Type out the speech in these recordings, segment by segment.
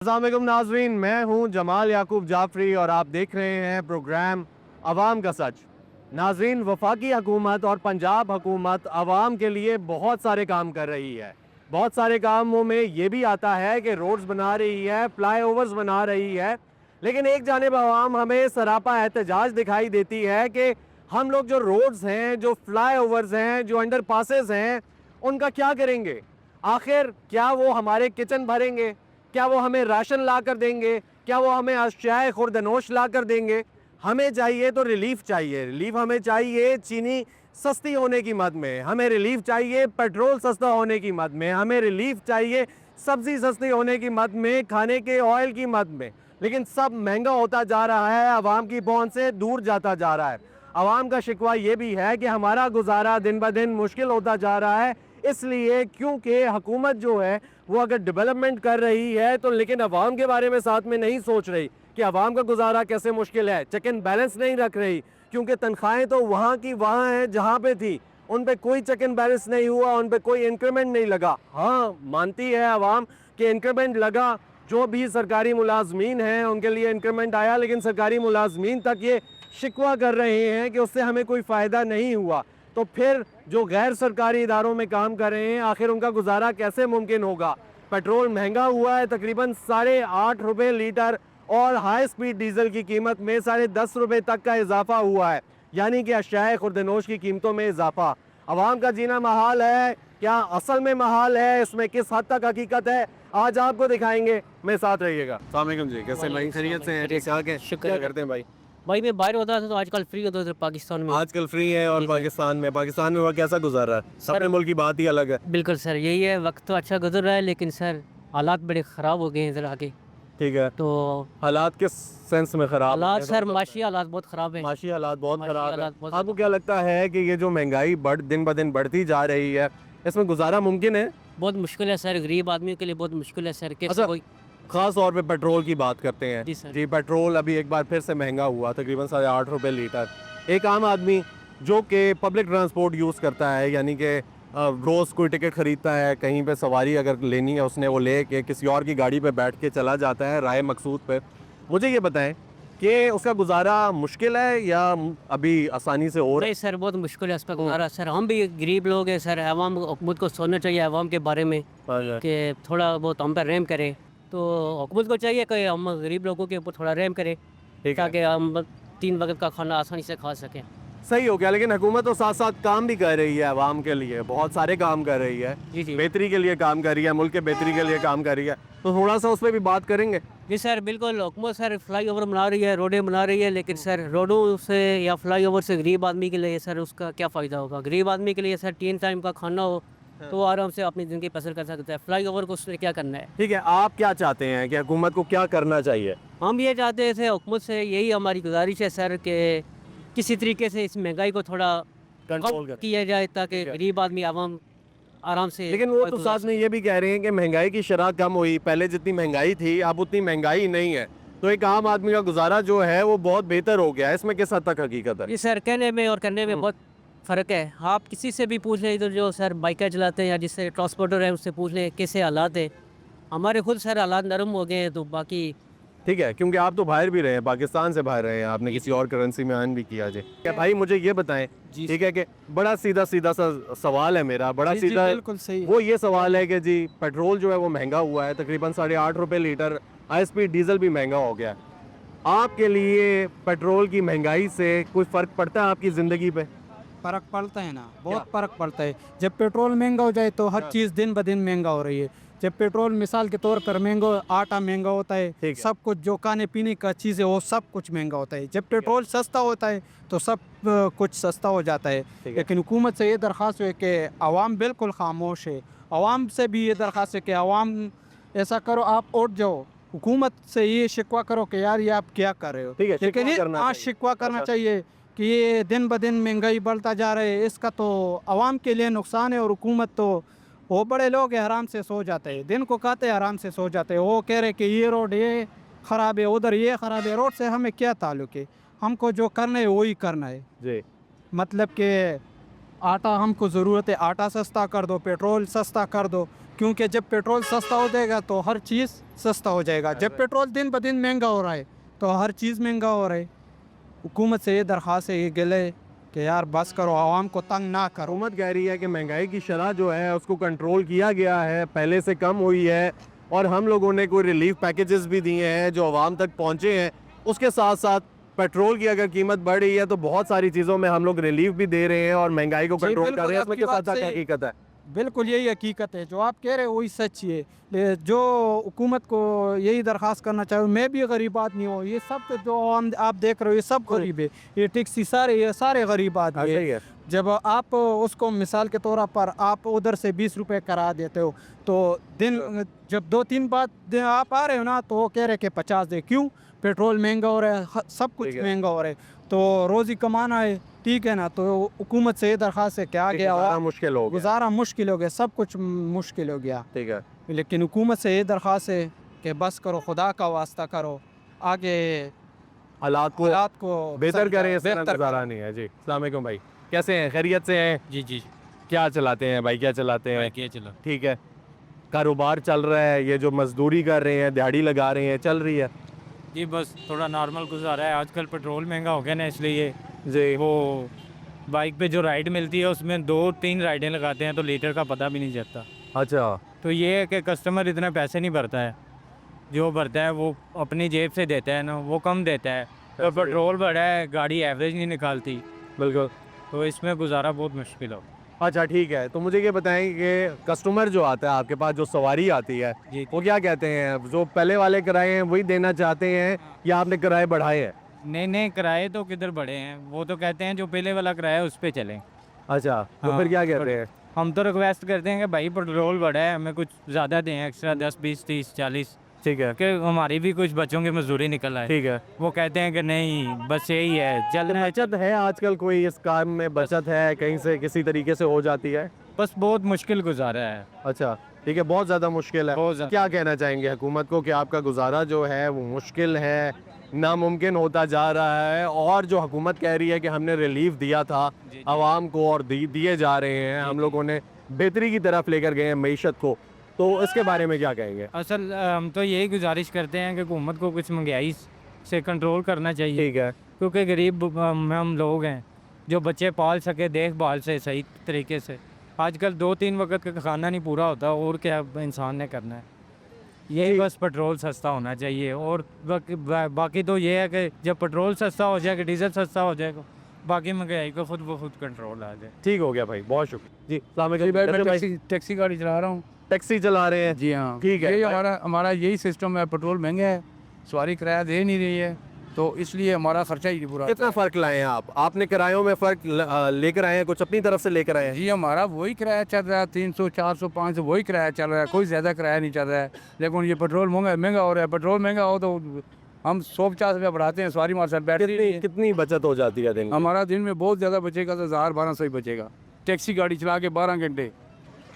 अस्सलामुअलैकुम नाजरीन, मैं हूं जमाल याकूब जाफरी और आप देख रहे हैं प्रोग्राम अवाम का सच। नाजरीन, वफाकी हुकूमत और पंजाब हुकूमत अवाम के लिए बहुत सारे काम कर रही है। बहुत सारे कामों में ये भी आता है कि रोड्स बना रही है, फ्लाई ओवर्स बना रही है, लेकिन एक जानिब अवाम हमें सरापा एहतजाज दिखाई देती है कि हम लोग जो रोड्स हैं, जो फ्लाई ओवर्स हैं, जो अंडर पासेस हैं, उनका क्या करेंगे? आखिर क्या वो हमारे किचन भरेंगे? क्या वो हमें राशन ला कर देंगे? क्या वो हमें अशियाए खुर्दनोश ला कर देंगे? हमें चाहिए तो रिलीफ चाहिए। रिलीफ हमें चाहिए चीनी सस्ती होने की मद में, हमें रिलीफ चाहिए पेट्रोल सस्ता होने की मद में, हमें रिलीफ चाहिए सब्जी सस्ती होने की मद में, खाने के ऑयल की मद में। लेकिन सब महंगा होता जा रहा है, आवाम की पहुंच से दूर जाता जा रहा है। आवाम का शिकवा ये भी है कि हमारा गुजारा दिन ब दिन मुश्किल होता जा रहा है, इसलिए क्योंकि हुकूमत जो है वो अगर डेवलपमेंट कर रही है तो लेकिन अवाम के बारे में साथ में नहीं सोच रही कि अवाम का गुजारा कैसे मुश्किल है। चेक एंड बैलेंस नहीं रख रही, क्योंकि तनख्वाहें तो वहाँ की वहाँ हैं जहाँ पे थी, उन पे कोई चेक एंड बैलेंस नहीं हुआ, उन पे कोई इंक्रीमेंट नहीं लगा। हाँ, मानती है अवाम कि इंक्रीमेंट लगा, जो भी सरकारी मुलाजमीन हैं उनके लिए इंक्रीमेंट आया, लेकिन सरकारी मुलाजमीन तक ये शिकवा कर रहे हैं कि उससे हमें कोई फ़ायदा नहीं हुआ। तो फिर जो गैर सरकारी इदारों में काम कर रहे हैं, आखिर उनका गुजारा कैसे मुमकिन होगा? पेट्रोल महंगा हुआ है, तकरीबन 8.5 रुपये लीटर, और हाई स्पीड डीजल की कीमत में 10.5 रुपये तक का इजाफा हुआ है, यानी कि अशियाए खुर्दनोश की कीमतों में इजाफा। आवाम का जीना महाल है, क्या असल में महाल है? इसमें किस हद तक हकीकत है, आज आपको दिखाएंगे। मेरे साथ रहिएगा। अस्सलाम वालेकुम जी, कैसे भाई? खैरियत से हैं? ठीक ठाक हैं? शुक्र क्या है। करते हैं भाई? भाई मैं बाहर होता था तो आजकल फ्री होता था पाकिस्तान में। आजकल फ्री है, और जी, सर। पाकिस्तान में वह कैसा गुजार रहा है? अपने मुल्क की बात ही अलग है। बिल्कुल सर, यही है, वक्त तो अच्छा गुजर रहा है लेकिन सर हालात बड़े ख़राब हो गए हैं इधर आके। ठीक है, तो हालात किस सेंस में खराब हालात है? सर, माशी हालात बहुत ख़राब हैं। माशी हालात बहुत माशी खराब है। हालात बहुत आपको क्या लगता है कि ये जो महंगाई दिन ब दिन बढ़ती जा रही है, इसमें गुजारा मुमकिन है? बहुत मुश्किल है सर, गरीब आदमी के लिए बहुत मुश्किल है सर। कैसे अच्छा, कोई खास तौर पे पेट्रोल की बात करते हैं। जी सर। जी, पेट्रोल अभी एक बार फिर से महंगा हुआ, तकरीबन 8.5 रुपये लीटर। एक आम आदमी जो कि पब्लिक ट्रांसपोर्ट यूज़ करता है, यानी कि रोज़ कोई टिकट ख़रीदता है, कहीं पे सवारी अगर लेनी है उसने, वो ले के किसी और की गाड़ी पे बैठ के चला जाता है राय मकसूद पे। मुझे ये बताएं कि उसका गुजारा मुश्किल है या अभी आसानी से हो रहा नहीं सर, बहुत मुश्किल है उसका गुजारा सर। हम भी गरीब लोग हैं सर, अवाम हुकूमत को सोचना चाहिए अवाम के बारे में है? कि थोड़ा बहुत हम पर रहम करे। तो हुकूमत को चाहिए कि हम गरीब लोगों के ऊपर थोड़ा रहम करे, ठीक है, ताकि हम 3 वक्त का खाना आसानी से खा सकें। सही हो गया। लेकिन हुकूमत तो साथ साथ काम भी कर रही है आवाम के लिए, बहुत सारे काम कर रही है, जी जी बेहतरी के लिए काम कर रही है, मुल्क के बेहतरी के लिए काम कर रही है। तो थोड़ा सा उस पर भी बात करेंगे। जी सर, बिल्कुल। हुकूमत सर फ्लाई ओवर बना रही है, रोडें बना रही है, लेकिन सर रोडों से या फ्लाई ओवर से गरीब आदमी के लिए सर उसका क्या फ़ायदा होगा? गरीब आदमी के लिए सर 3 टाइम का खाना हो तो वो आराम से अपनी ज़िंदगी बसर कर सकता है। फ्लाई ओवर को उसने क्या करना है? ठीक है, आप क्या चाहते हैं कि हुकूमत को क्या करना चाहिए? हम ये चाहते थे हुकूमत से, यही हमारी गुजारिश है सर, कि किसी तरीके से इस महंगाई को थोड़ा कंट्रोल कम करें। किया जाए, ताकि ठीक है। गरीब आदमी आवाम आराम से लेकिन वो तो गुजार साथ में ये भी कह रहे हैं कि महंगाई की शरह कम हुई, पहले जितनी महंगाई थी अब उतनी महंगाई नहीं है, तो एक आम आदमी का गुजारा जो है वो बहुत बेहतर हो गया है। इसमें किस हद तक हकीकत है? जी सर, कहने में और करने में बहुत फ़र्क है। आप किसी से भी पूछ लें, इधर जो सर बाइकें चलाते हैं या जिससे ट्रांसपोर्टर है उससे पूछ लें कैसे हालात है। हमारे खुद सर हालात नरम हो गए हैं, तो बाकी ठीक है, क्योंकि आप तो बाहर भी रहे हैं, पाकिस्तान से बाहर रहे हैं, आपने किसी और करेंसी में अर्न भी किया जी। क्या भाई, मुझे ये बताएं, जी ठीक है, कि बड़ा सीधा सीधा सा सवाल है मेरा, बड़ा जी, जी, सीधा बिल्कुल सही है। वो ये सवाल है कि जी पेट्रोल जो है वो महंगा हुआ है, तकरीबन 8.5 रुपये लीटर, हाई स्पीड डीजल भी महंगा हो गया है। आपके लिए पेट्रोल की महंगाई से कोई फ़र्क पड़ता है आपकी ज़िंदगी पे? फ़र्क पड़ता है ना, बहुत फ़र्क पड़ता है। जब पेट्रोल महंगा हो जाए तो हर चीज़ दिन ब दिन महंगा हो रही है। जब पेट्रोल मिसाल के तौर पर महंगा, आटा महंगा होता ठीक है, है। सब कुछ जो खाने पीने का चीज़ है वो सब कुछ महंगा होता है। जब पेट्रोल सस्ता होता है तो सब कुछ सस्ता हो जाता है। ठीक है। लेकिन हुकूमत से ये दरख्वास्त है कि आवाम बिल्कुल खामोश है। आवाम से भी ये दरख्वास्त है कि आवाम ऐसा करो, आप उठ जाओ, हुकूमत से ये शिकवा करो कि यार ये आप क्या कर रहे हो। ठीक है, लेकिन शिकवा ये करना हाँ, चाहिए। शिकवा करना अच्छा। चाहिए कि ये दिन ब दिन महंगाई बढ़ता जा रहा है, इसका तो आवाम के लिए नुकसान है। और हुकूमत तो वो बड़े लोग हैं, आराम से सो जाते हैं, दिन को खाते हैं आराम से सो जाते हैं। वो कह रहे कि ये रोड ये ख़राब है, उधर ये ख़राब है। रोड से हमें क्या ताल्लुक़ है? हमको जो करना है वही करना है। जी, मतलब कि आटा हमको ज़रूरत है, आटा सस्ता कर दो, पेट्रोल सस्ता कर दो, क्योंकि जब पेट्रोल सस्ता हो जाएगा तो हर चीज़ सस्ता हो जाएगा। जब पेट्रोल दिन ब दिन महंगा हो रहा है तो हर चीज़ महंगा हो रहा है। हुकूमत से ये दरख्वास्त है, ये गिले कि यार बस करो, आवाम को तंग ना करो। हुकूमत कह रही है कि महंगाई की शरह जो है उसको कंट्रोल किया गया है, पहले से कम हुई है और हम लोगों ने कोई रिलीफ पैकेजेस भी दिए हैं जो आवाम तक पहुँचे हैं। उसके साथ साथ पेट्रोल की अगर कीमत बढ़ रही है तो बहुत सारी चीज़ों में हम लोग रिलीफ भी दे रहे हैं और महंगाई को जी, कंट्रोल कर बिल्कुल, रहे हैं। इसमें आपकी किस हद बात तक सही है। हकीकत है? बिल्कुल यही हकीकत है, जो आप कह रहे हो वही सच है। जो हुकूमत को यही दरख्वास्त करना चाहिए, मैं भी गरीब आदमी हूँ, ये सब जो आप देख रहे हो ये सब गरीब है, ये टैक्सी सारे, ये सारे गरीब आदमी सही है। है। जब आप उसको मिसाल के तौर पर आप उधर से 20 रुपए करा देते हो तो दिन जब 2-3 बार आप आ रहे हो ना तो वो कह रहे कि 50 दे। क्यों? पेट्रोल महंगा हो रहा है, सब कुछ ठीक है। महंगा हो रहा है, तो रोज़ी कमाना है, ठीक है ना। तो हुकूमत से ये दरख्वास्त है कि आ गया गुजारा मुश्किल हो गया। गुजारा मुश्किल हो गया, सब कुछ मुश्किल हो गया। ठीक है। लेकिन हुकूमत से ये दरख्वास्त है कि बस करो, खुदा का वास्ता करो, आगे हालात को बेहतर करें, इस तरह गुजारा नहीं है। जी अस्सलाम वालेकुम भाई, कैसे हैं? खैरियत से हैं? जी जी क्या चलाते हैं भाई, क्या चलाते हैं? क्या चला ठीक है, कारोबार चल रहा है, ये जो मजदूरी कर रहे हैं, दिहाड़ी लगा रहे हैं, चल रही है? जी बस थोड़ा नॉर्मल गुजारा है। आजकल पेट्रोल महंगा हो गया ना, इसलिए जी वो बाइक पे जो राइड मिलती है उसमें 2-3 राइडें लगाते हैं तो लीटर का पता भी नहीं चलता। अच्छा। तो ये है कि कस्टमर इतना पैसे नहीं भरता है, जो भरता है वो अपनी जेब से देता है ना, वो कम देता है। तो पेट्रोल बढ़ा है, गाड़ी एवरेज नहीं निकालती, बिल्कुल। तो इसमें गुजारा बहुत मुश्किल हो। अच्छा ठीक है, तो मुझे ये बताएं कि कस्टमर जो आता है आपके पास, जो सवारी आती है, जी वो क्या कहते हैं? जो पहले वाले किराए हैं वही देना चाहते हैं या आपने किराए बढ़ाए हैं? नए नए किराए तो किधर बढ़े हैं, वो तो कहते हैं जो पहले वाला किराया उस पर चलें। अच्छा, तो हाँ, फिर क्या कहते हैं? हम तो रिक्वेस्ट करते हैं कि भाई पेट्रोल बढ़ा है, हमें कुछ ज़्यादा दें, एक्स्ट्रा 10, 20, 30, 40, ठीक है। कि हमारी भी कुछ बच्चों की मजदूरी निकल आए। ठीक है। वो कहते हैं कि नहीं बस यही है, चलना है। बचत है आजकल, कोई इस काम में बचत है कहीं से किसी तरीके से हो जाती है? बस बहुत मुश्किल गुजारा है, अच्छा ठीक है, बहुत ज़्यादा मुश्किल है। बहुत ज़्यादा। क्या कहना चाहेंगे हुकूमत को कि आपका गुजारा जो है वो मुश्किल है, नामुमकिन होता जा रहा है, और जो हुकूमत कह रही है कि हमने रिलीफ दिया था जी। आवाम को और दिए जा रहे हैं, हम लोगों ने बेहतरी की तरफ लेकर गए हैं मईशत को, तो इसके बारे में क्या कहेंगे? असल हम तो यही गुजारिश करते हैं कि हुकूमत को कुछ महंगाई से कंट्रोल करना चाहिए, ठीक है। क्योंकि गरीब हम लोग हैं जो बच्चे पाल सके देखभाल से सही तरीके से। आजकल 2-3 वक्त का खाना नहीं पूरा होता, और क्या इंसान ने करना है। यही बस पेट्रोल सस्ता होना चाहिए, और बाकी तो ये है कि जब पेट्रोल सस्ता हो जाएगा, डीजल सस्ता हो जाएगा, बाकी महंगाई को खुद ब खुद कंट्रोल आ जाए। ठीक हो गया भाई, बहुत शुक्रिया जी। अस्सलाम वालेकुम। कैसे भाई? टैक्सी गाड़ी चला रहा हूँ। टैक्सी चला रहे हैं? जी हाँ, ठीक है। यही हमारा यही सिस्टम है। पेट्रोल महंगा है, सवारी किराया दे नहीं रही है, तो इसलिए हमारा खर्चा ही पूरा। कितना फ़र्क लाए हैं आप? आपने किरायों में फ़र्क लेकर आए हैं, कुछ अपनी तरफ से लेकर आए हैं? जी हमारा वही किराया चल रहा है, 300, 400, 500 वही किराया चल रहा है, कोई ज़्यादा किराया नहीं चल रहा है। लेकिन ये पेट्रोल महंगा हो रहा है। पेट्रोल महंगा हो तो हम 150 रुपया बढ़ाते हैं, सवारी हमारे साथ बैठती नहीं है। कितनी बचत हो जाती है दिन में? हमारा दिन में बहुत ज़्यादा बचेगा, तो 1000-1200 ही बचेगा। टैक्सी गाड़ी चला के 12 घंटे,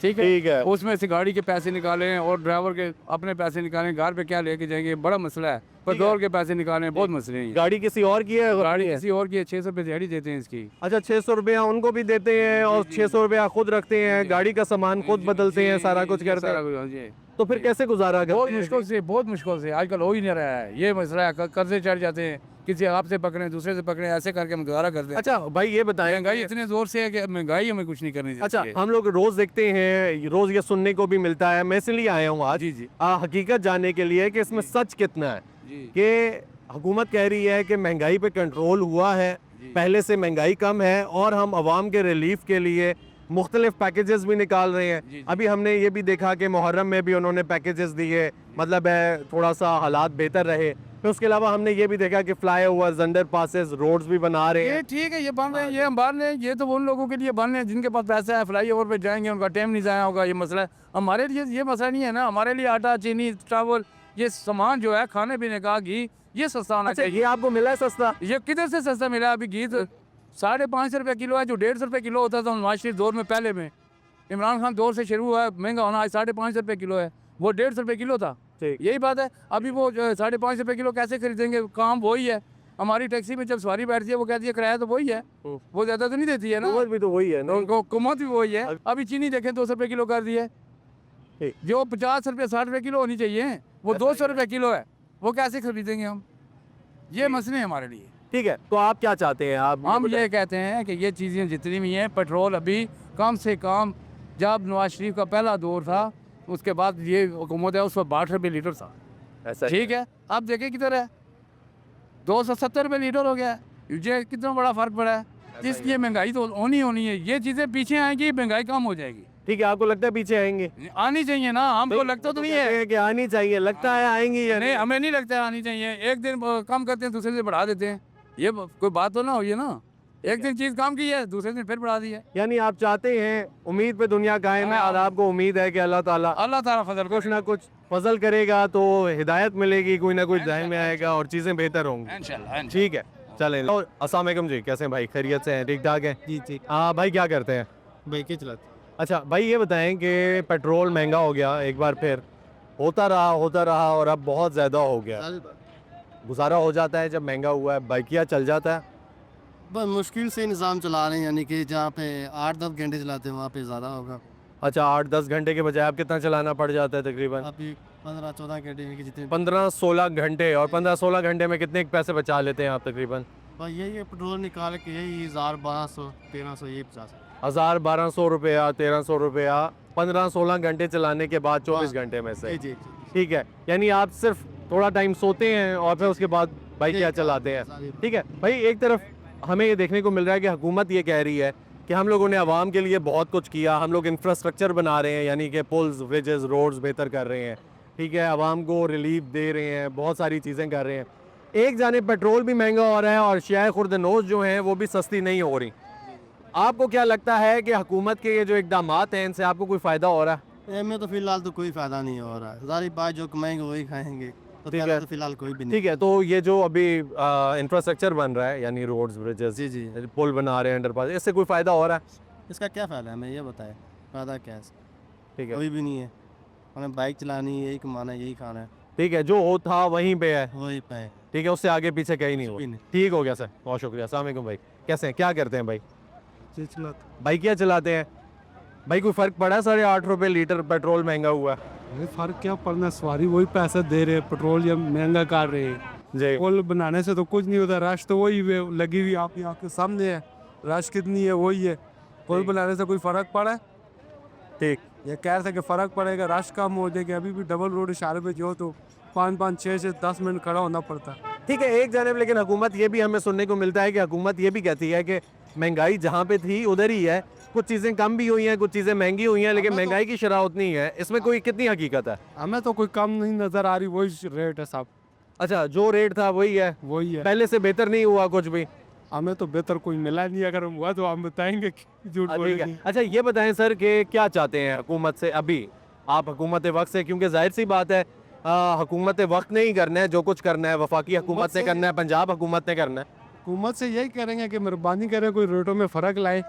ठीक है। उसमें से गाड़ी के पैसे निकालें और ड्राइवर के अपने पैसे निकालें, घर पे क्या लेके जाएंगे, बड़ा मसला है। पेट्रोल के पैसे निकालें, बहुत मसले हैं। गाड़ी किसी और की है? गाड़ी किसी और की है, 600 रुपये दिहाड़ी देते हैं इसकी। अच्छा, 600 रुपया उनको भी देते हैं और 600 रुपया खुद रखते हैं, गाड़ी का सामान खुद बदलते हैं, सारा कुछ करते हैं, तो फिर कैसे गुजारा बहुत करते हैं? बहुत मुश्किल से आजकल हो ही नहीं रहा है। ये मसला है, कर्जे चढ़ जाते हैं, किसी आपसे पकड़े, दूसरे से पकड़े, ऐसे करके हम गुजारा करते हैं। अच्छा भाई ये बताएं, महंगाई इतने जोर से है कि महंगाई हमें कुछ नहीं करनी अच्छा चाहिए। हम लोग रोज देखते हैं, रोज ये सुनने को भी मिलता है, मैं इसलिए आया हूँ आज जी जी हकीकत जानने के लिए कि इसमें सच कितना है। जी कि हुकूमत कह रही है कि महंगाई पे कंट्रोल हुआ है, पहले से महंगाई कम है, और हम आवाम के रिलीफ के लिए मुख्तलिफ पैकेजेस भी निकाल रहे हैं। अभी हमने ये भी देखा कि मुहर्रम में भी उन्होंने पैकेजेस दिए, मतलब है थोड़ा सा हालात बेहतर रहे। फिर उसके अलावा हमने ये भी देखा कि flyovers, underpasses, roads भी बना रहे हैं। ये ठीक है, ये बन रहे हैं, ये हम बन रहे हैं। ये तो उन लोगों के लिए बन रहे हैं जिनके पास पैसा है, फ्लाई ओवर पे जाएंगे, उनका टाइम नहीं जाया होगा। ये मसला है, हमारे लिए ये मसला नहीं है ना। हमारे लिए आटा, चीनी, चावल, ये सामान जो है खाने पीने का, घी, ये सस्ता होना अच्छा चाहिए। ये आपको मिला है सस्ता? ये किधर से सस्ता मिला? अभी घी 550 रुपये किलो है, जो 150 रुपये किलो होता था माशरी दौर में। पहले में इमरान खान दौर से शुरू हुआ है महंगा होना, आज 550 रुपये किलो है, वो 150 रुपये किलो था। यही बात है। अभी वो 550 रुपये किलो कैसे खरीदेंगे? काम वही है। हमारी टैक्सी में जब सवारी बैठती है वो कहती है किराया तो वही है, वो ज़्यादा तो नहीं देती है ना। हुकूमत भी तो वही है ना। हुकूमत भी वही है। अभी चीनी देखें 200 रुपये किलो कर दी है। ठीक। जो 50 रुपये 60 रुपये किलो होनी चाहिए वो 200 रुपये किलो है, वो कैसे खरीदेंगे हम? ये मसले हैं हमारे लिए। ठीक है, तो आप क्या चाहते हैं? आप हम ये कहते हैं कि ये चीज़ें जितनी भी हैं, पेट्रोल अभी कम से कम, जब नवाज शरीफ का पहला दौर था उसके बाद ये हुकूमत है, उस पर 62 रुपये लीटर था। ऐसा ठीक है, अब देखें किधर है, 270 रुपये लीटर हो गया है। ये कितना बड़ा फ़र्क पड़ा है। इसलिए महंगाई तो होनी है, ये चीज़ें पीछे आएंगी, महंगाई कम हो जाएगी। ठीक है, आपको लगता है पीछे आएंगे? आनी चाहिए ना, हमको लगता तो नहीं है। कहते हैं कि आनी चाहिए, लगता है आएंगी या नहीं, हमें नहीं लगता है आनी चाहिए। एक दिन कम करते हैं, दूसरे दिन बढ़ा देते हैं, ये कोई बात तो ना हुई है ना। एक दिन चीज़ कम की है, दूसरे दिन फिर बढ़ा दी है। यानी आप चाहते हैं उम्मीद पे दुनिया कायम है और आपको उम्मीद है कि अल्लाह ताला अल्लाह ताला फजल कुछ ना कुछ फजल करेगा तो हिदायत मिलेगी, कोई ना कुछ जहन में आएगा और चीज़ें बेहतर होंगी। इंशाल्लाह। ठीक है, चलें। और अस्सलाम वालेकुम जी, कैसे हैं भाई? खैरियत से हैं? ठीक ठाक है? जी जी हाँ भाई, क्या करते हैं? भाई क्या चलाते अच्छा भाई, ये बताएं कि पेट्रोल महंगा हो गया एक बार फिर, होता रहा और अब बहुत ज़्यादा हो गया। गुजारा हो जाता है जब महंगा हुआ है, बाइकिया चल जाता है? बस मुश्किल से निज़ाम चला रहे हैं, यानी कि जहाँ पे 8-10 घंटे चलाते हैं वहाँ पे ज़्यादा होगा। अच्छा, 8-10 घंटे के बजाय आप कितना चलाना पड़ जाता है तकरीबन? अभी 15-14 घंटे के जितने 15-16 घंटे। और 15-16 घंटे में कितने पैसे बचा लेते हैं आप तकरीबन? बस यही पेट्रोल निकाल के यही 1000-1200-1300 ये 50। 1000-1200 रुपया, 1300 रुपया 15-16 घंटे चलाने के बाद 24 घंटे में से। जी जी ठीक है, यानी आप सिर्फ थोड़ा टाइम सोते हैं और फिर उसके बाद बाइकिया चलाते हैं। ठीक है भाई, एक तरफ हमें ये देखने को मिल रहा है कि हुकूमत ये कह रही है कि हम लोगों ने आवाम के लिए बहुत कुछ किया, हम लोग इंफ्रास्ट्रक्चर बना रहे हैं, यानी कि पुल्स, ब्रिजेस, रोड्स बेहतर कर रहे हैं। ठीक है, आवाम को रिलीफ दे रहे हैं, बहुत सारी चीज़ें कर रहे हैं। एक जानिब पेट्रोल भी महंगा हो रहा है और शाय खुर्दनोश जो हैं वो भी सस्ती नहीं हो रही। आपको क्या लगता है कि हुकूमत के ये जो इकदामात हैं इनसे आपको कोई फ़ायदा हो रहा है? इनमें तो फ़िलहाल तो कोई फ़ायदा नहीं हो रहा है। ज़ाहिर बात, जो कमाएंगे वही खाएंगे, तो ठीक फ़ायदा है। तो फ़िलहाल कोई भी नहीं। ठीक है, तो ये जो अभी इंफ्रास्ट्रक्चर बन रहा है, यानी रोड्स, ब्रिजेस, जी जी, पुल बना रहे हैं, अंडरपास, इससे कोई फ़ायदा हो रहा है? इसका क्या फ़ायदा है, हमें ये बताएं, फ़ायदा क्या है इसका? ठीक है, कोई भी नहीं है। हमें बाइक चलानी है, यही कमाना है, यही खाना है, ठीक है, जो हो था वहीं पे है। वही पे। ठीक है, उससे आगे पीछे कहीं नहीं हुआ। भी नहीं। ठीक हो गया सर, बहुत शुक्रिया। अस्सलाम वालेकुम भाई, कैसे हैं? क्या करते हैं भाई? जी चलाते बाइक क्या चलाते हैं भाई? कोई फ़र्क पड़ा है? 8.5 रुपये लीटर पेट्रोल महंगा हुआ है फर्क क्या पड़ना, सवारी वही पैसा दे रहे हैं, पेट्रोल ये महंगा कर रहे हैं। जी। पुल बनाने से तो कुछ नहीं होता, रश तो वही लगी हुई आपकी आँख के सामने है, रश कितनी है वही है। पुल बनाने से कोई फ़र्क पड़ा है? ठीक। ये कह रहे थे कि फ़र्क पड़ेगा, रश कम हो जाएगा। अभी भी डबल रोड इशारे पे जो तो 5-5, 6-10 मिनट खड़ा होना पड़ता है। ठीक है, एक जानब लेकिन हुकूमत ये भी हमें सुनने को मिलता है कि हुकूमत ये भी कहती है कि महंगाई जहाँ पे थी उधर ही है, कुछ चीज़ें कम भी हुई हैं, कुछ चीज़ें महंगी हुई हैं, लेकिन महंगाई की शरह उतनी ही है। इसमें कोई कितनी हकीकत है? हमें तो कोई कम नहीं नज़र आ रही, वही रेट है साहब, अच्छा, जो रेट था वही है, वही है। पहले से बेहतर नहीं हुआ कुछ भी? हमें तो बेहतर कोई मिला नहीं, अगर हम हुआ तो हम बताएंगे कि झूठ ठीक बोलेंगे। है। अच्छा, ये बताएं सर कि क्या चाहते हैं हुकूमत से? अभी आप हुकूमत वक्त से, क्योंकि जाहिर सी बात है हुकूमत वक्त नहीं करना है, जो कुछ करना है वफाकी हुकूमत ने करना है, पंजाब हुकूमत ने करना है। हुकूमत से यही करेंगे कि मेहरबानी करें, कोई रेटों में फ़र्क लाए,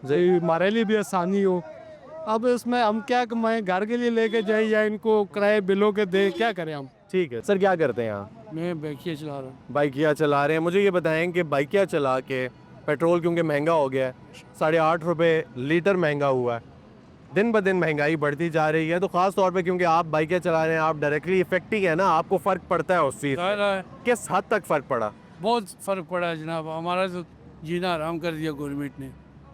हमारे लिए भी आसानी हो। अब इसमें हम क्या कमाएं, घर के लिए लेके जाएं या इनको किराए बिलों के दें, क्या करें हम? ठीक है सर, क्या करते हैं आप? मैं बाइकिया चला रहा हूँ। बाइकिया चला रहे हैं। मुझे ये बताएं कि बाइकिया चला के पेट्रोल क्योंकि महंगा हो गया है, 8.5 रुपये लीटर महंगा हुआ है, दिन ब दिन महंगाई बढ़ती जा रही है, तो ख़ास तौर पे क्योंकि आप बाइकें चला रहे हैं, आप डायरेक्टली इफेक्ट ही है ना, आपको फ़र्क पड़ता है उस चीज़ से। किस हद तक फ़र्क पड़ा? बहुत फ़र्क पड़ा है जनाब, हमारा तो जीना हराम कर दिया गवर्नमेंट ने।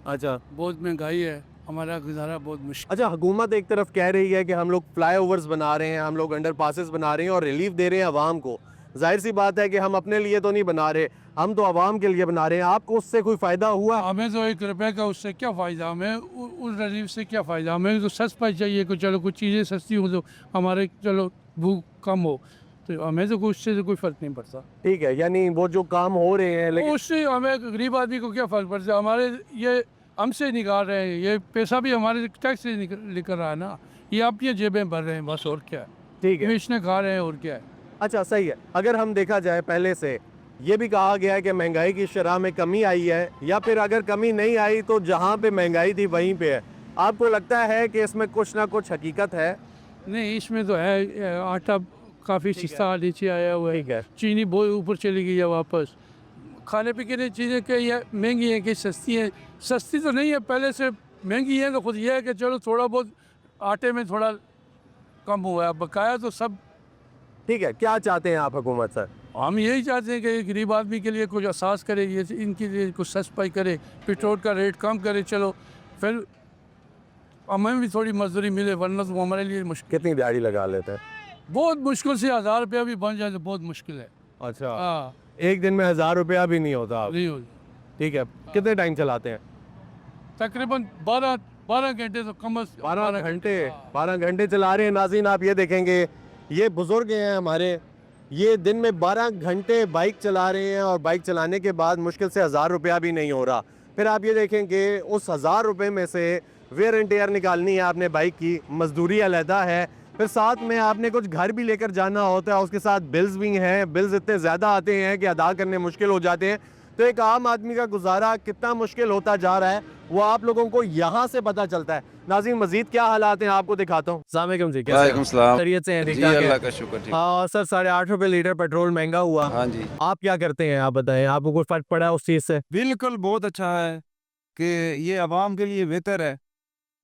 अच्छा। बहुत महंगाई है, हमारा गुजारा बहुत मुश्किल। अच्छा, हुकूमत एक तरफ कह रही है कि हम लोग फ्लाईओवर्स बना रहे हैं, हम लोग अंडर पासेस बना रहे हैं और रिलीफ दे रहे हैं आवाम को। जाहिर सी बात है कि हम अपने लिए तो नहीं बना रहे, हम तो आवाम के लिए बना रहे हैं। आपको उससे कोई फ़ायदा हुआ? हमें तो 1 रुपये का उससे क्या फ़ायदा, हमें उस रिलीफ से क्या फ़ायदा? हमें तो सस्ता चाहिए कि चलो कुछ चीज़ें सस्ती हो तो हमारे चलो भूख कम हो, तो हमें तो उससे तो कोई फ़र्क नहीं पड़ता। ठीक है, यानी वो जो काम हो रहे हैं, लेकिन उससे हमें गरीब आदमी को क्या फ़र्क पड़ता है? हमारे ये हमसे निकाल रहे हैं, ये पैसा भी हमारे टैक्स से निकल रहा है ना, ये अपनी जेबें भर रहे हैं बस, और क्या है? ठीक है। कमीशनें खा रहे हैं, और क्या है? अच्छा, सही है। अगर हम देखा जाए, पहले से ये भी कहा गया है कि महंगाई की शरह में कमी आई है, या फिर अगर कमी नहीं आई तो जहाँ पे महंगाई थी वहीं पे है। आपको लगता है कि इसमें कुछ ना कुछ हकीकत है? नहीं, इसमें तो है, आटा काफ़ी सस्ता नीचे आया हुआ ठीक है। है, चीनी बहुत ऊपर चली गई है वापस, खाने पीने की चीज़ें क्या ये महंगी हैं कि सस्ती हैं? सस्ती तो नहीं है, पहले से महंगी है, तो खुद ये है कि चलो थोड़ा बहुत आटे में थोड़ा कम हुआ है, बकाया तो सब। ठीक है, क्या चाहते हैं आप हुकूमत से? हम यही चाहते हैं कि गरीब आदमी के लिए कुछ एहसास करे, ये इनके लिए कुछ सस्पाई करे, पेट्रोल का रेट कम करे, चलो फिर हमें भी थोड़ी मजदूरी मिले, वरना तो हमारे लिए मुश्किल, कितनी दिहाड़ी लगा लेते हैं? बहुत मुश्किल से 1000 रुपया भी बन जाए तो बहुत मुश्किल है। अच्छा, हाँ, एक दिन में 1000 रुपया भी नहीं होता आप? नहीं हो, ठीक है, कितने टाइम चलाते हैं? तकरीबन 12 घंटे तो कम से 12 घंटे? 12 घंटे चला रहे हैं। नाज़रीन, आप ये देखेंगे, ये बुजुर्ग हैं हमारे, ये दिन में 12 घंटे बाइक चला रहे हैं और बाइक चलाने के बाद मुश्किल से 1000 रुपया भी नहीं हो रहा। फिर आप ये देखेंगे उस 1000 रुपये में से वेयर एंड टेयर निकालनी है आपने बाइक की, मजदूरी अलहदा है, फिर साथ में आपने कुछ घर भी लेकर जाना होता है, उसके साथ बिल्स भी हैं। बिल्स इतने ज़्यादा आते हैं कि अदा करने मुश्किल हो जाते हैं। तो एक आम आदमी का गुजारा कितना मुश्किल होता जा रहा है वो आप लोगों को यहाँ से पता चलता है। नाज़रीन, मजीद क्या हालात हैं आपको दिखाता हूँ। अस्सलाम वालेकुम जी, कैसे हैं? वालेकुम सलाम। खैरियत से हैं? ठीक जी ठाक हैं? अल्लाह का शुक्र जी। हाँ सर, 8.5 रुपये लीटर पेट्रोल महंगा हुआ। हाँ जी, आप क्या करते हैं, आप बताएं, आपको कोई फर्क पड़ा है उस चीज़ से? बिल्कुल बहुत अच्छा है कि ये आवाम के लिए बेहतर है।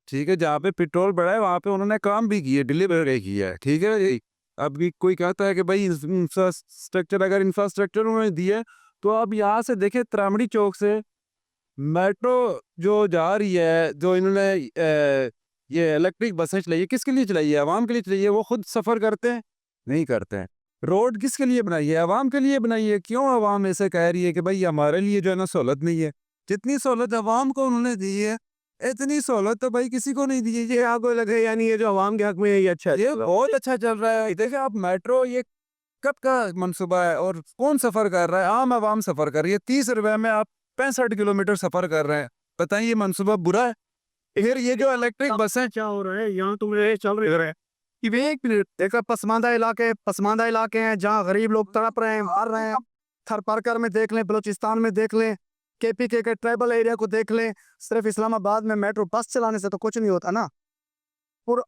ठीक है, जहाँ पे पेट्रोल बढ़ा है वहाँ पे उन्होंने काम भी किया, डिलीवरी किया है। ठीक है जी। अब कोई कहता है कि भाई इंफ्रास्ट्रक्चर, अगर इंफ्रास्ट्रक्चर उन्होंने दिया है, तो अब यहाँ से देखें त्रामड़ी चौक से मेट्रो जो जा रही है, जो इन्होंने ये इलेक्ट्रिक बसें चलाई है, किसके लिए चलाई है? आवाम के लिए चलाई है। वो खुद सफ़र करते हैं? नहीं करते हैं। रोड किसके लिए बनाई है? आवाम के लिए बनाई है। क्यों आवाम ऐसे कह रही है कि भाई हमारे लिए जो है ना सहूलत नहीं है? जितनी सहूलत आवाम को उन्होंने दी है, इतनी सहूलत तो भाई किसी को नहीं दी है। ये आपको लगे यानी ये जो आवाम के हक में है ये अच्छा है? ये बहुत अच्छा चल रहा है। देखिए आप, मेट्रो ये कब का मंसूबा है और कौन सफ़र कर रहा है? आम आवाम सफ़र कर रही है। 30 रुपए में आप 65 किलोमीटर सफ़र कर रहे हैं। बताइए, ये मंसूबा बुरा है? फिर ये जो इलेक्ट्रिक बसें क्या हो रहा है यहाँ, तुम ये चल रहे हैं कि एक मिनट देखा, पसमानदा इलाके हैं जहाँ गरीब लोग तड़प रहे हैं, मार रहे हैं। थर पारकर में देख लें, बलूचिस्तान में देख लें, KPK के ट्राइबल एरिया को देख लें। सिर्फ इस्लामाबाद में मेट्रो बस चलाने से तो कुछ नहीं होता ना, पूरा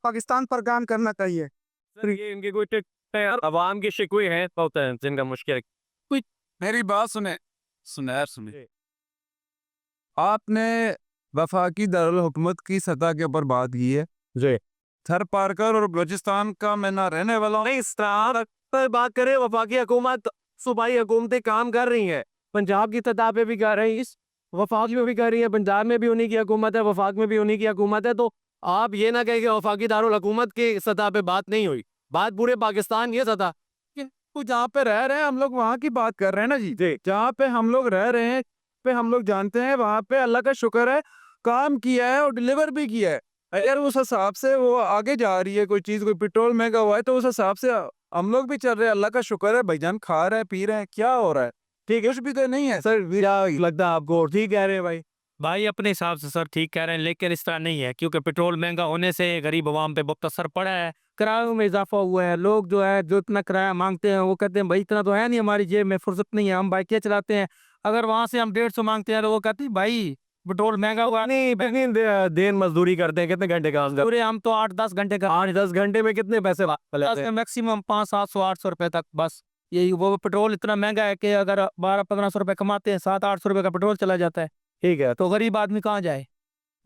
पाकिस्तान पर काम करना चाहिए। सर, ये इनके कोई आवाम की शिकवे हैं होता है जिनका मुश्किल। मेरी बात सुने, सुने। आपने वफाकी दारुल हुकूमत की सतह के ऊपर बात की है जी। थर पारकर और बलूचिस्तान का मैं ना रहने वाला हूँ। नहीं, इस्लाम पर बात करें, वफाकी हुकूमत, सूबाई हुकूमतें काम कर रही हैं, पंजाब की सतह पे भी कर रही हैं, इस वफाक में भी कर रही है, पंजाब में भी उन्हीं की हुकूमत है, वफाक में भी उन्हीं की हुकूमत है। तो आप ये ना कहें कि वफाकी दारुल हुकूमत की सतह पे बात नहीं हुई, बात पूरे पाकिस्तान की सतह। तो जहाँ पे रह रहे हैं हम लोग वहाँ की बात कर रहे हैं ना जी। जहाँ पे हम लोग रह रहे हैं, पे हम लोग जानते हैं वहाँ पे अल्लाह का शुक्र है, काम किया है और डिलीवर भी किया है। अगर उस हिसाब से वो आगे जा रही है कोई चीज़, कोई पेट्रोल महंगा हुआ है, तो उस हिसाब से हम लोग भी चल रहे हैं। अल्लाह का शुक्र है, भाईजान खा रहे हैं, पी रहे हैं, क्या हो रहा है? ठीक है, कुछ भी तो नहीं है। सर, क्या लगता है आपको, ठीक कह रहे हैं भाई? भाई अपने हिसाब से सर ठीक कह रहे हैं, लेकिन इस तरह नहीं है, क्योंकि पेट्रोल महंगा होने से गरीब आवाम पे बहुत असर पड़ा है। किरायों में इजाफा हुआ है, लोग जो है जो इतना किराया मांगते हैं वो कहते हैं भाई इतना तो है नहीं, हमारी जेब में फुर्सत नहीं है, हम बाइकें चलाते हैं। अगर वहाँ से हम 150 मांगते हैं तो वो कहते हैं भाई पेट्रोल महंगा हुआ। नहीं, दिन मजदूरी करते हैं, कितने घंटे काम करते पूरे हम तो 8-10 घंटे का, हैं? 8-10 घंटे में कितने पैसे लेते हैं? मैक्सिमम 500-700-800 रुपए तक, बस यही। वो पेट्रोल इतना महंगा है कि अगर 1200-1500 रुपए कमाते हैं, 700-800 रुपए का पेट्रोल चला जाता है, ठीक है, तो गरीब आदमी कहाँ जाए?